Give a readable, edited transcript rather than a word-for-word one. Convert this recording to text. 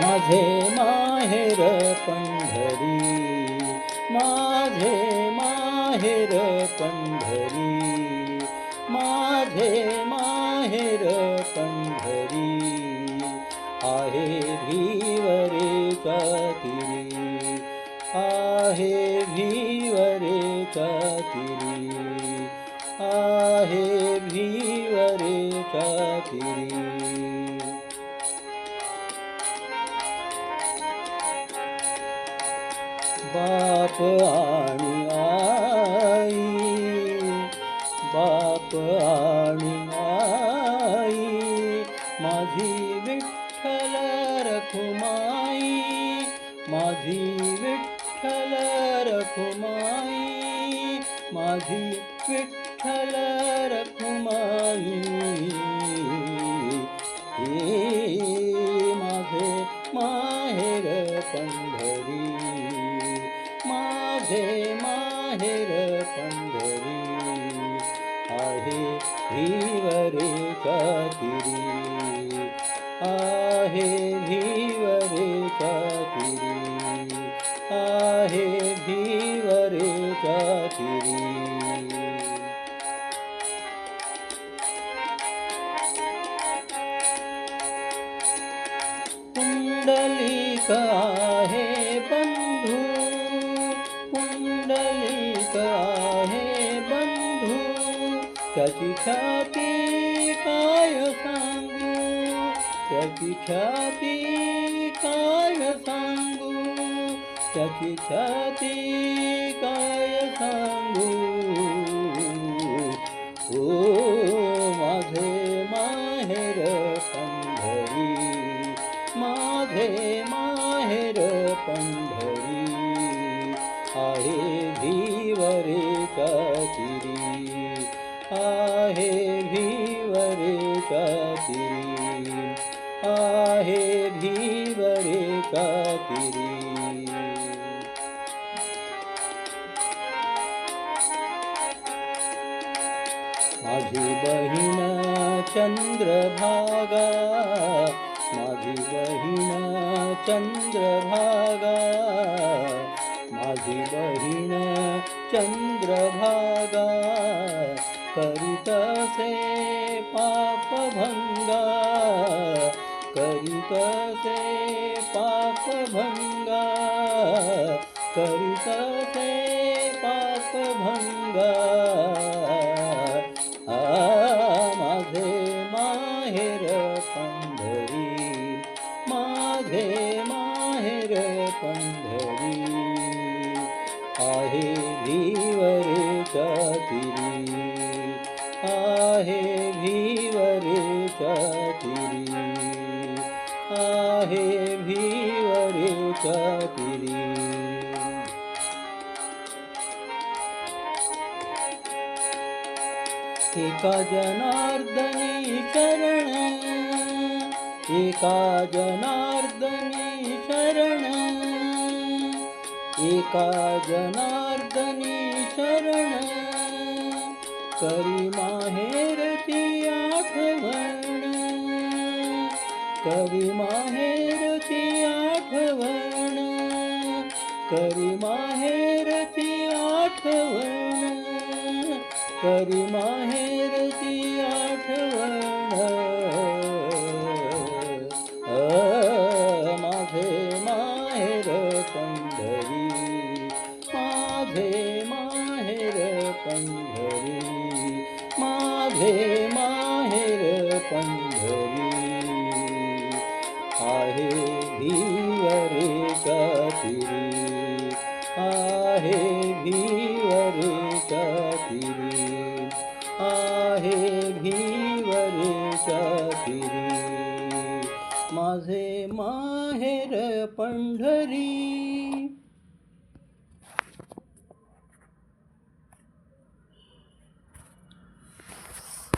माझे माहेर पंढरी, माझे माहेर पंढरी, माझे माहेर पंढरी, आहे भिवरेच्या तीरी, आहे भिवरेच्या तीरी, आहे भिवरेच्या तीरी. बाप आणि आई, बाप आणि आई, माझी विठ्ठल रखुमाई, माझी विठ्ठल रखुमाई, माझी विठ्ठल रखुमाई. हे माझे माहेर पंढरी, माझे माहेर पंढरी, आहे भिवरेच्या तीरी, आहे भिवरेच्या तीरी, आहे भिवरेच्या तीरी. पुंडलिक आहे बंधू, पुंडलिक आहे बंधू, त्याची ख्याती काय सांगू, त्याची ख्याती काय सांगू, त्याची ख्याती काय सांगू. ओ माझे माहेर पंढरी, माझे माहेर पंढरी, आहे भिवरेच्या तीरी, आहे भिवरेच्या तीरी, आहे भिवरेच्या तीरी. माझी बहीण चंद्रभागा, माझी बहीण चंद्रभागा, माझी बहीण चंद्रभागा, करीतसे पापभंगा, करीतसे पापभंगा, करीतसे पापभंगा. माझे माहेर पंढरी, माझे माहेर पंढरी, आहे भिवरेच्या तीरी, आहे भिवरेच्या तीरी, आहे भिवरेच्या तीरी. एका जनार्दनी शरण, एका जनार्दनी शरण, एका जनार्दनी शरण, करी माहेरची आठवण, करी माहेरची आठवण, करी माहेरची आठवण, करी माहेरची आठवण. माझे माहेर पंढरी, माझे माहेर पंढरी, माझे माहेर पंढरी, आहे भिवरेच्या तीरी, आहे भिवरेच्या तीरी, आहे भिवरेच्या तीरी. माझे माहेर पंढरी.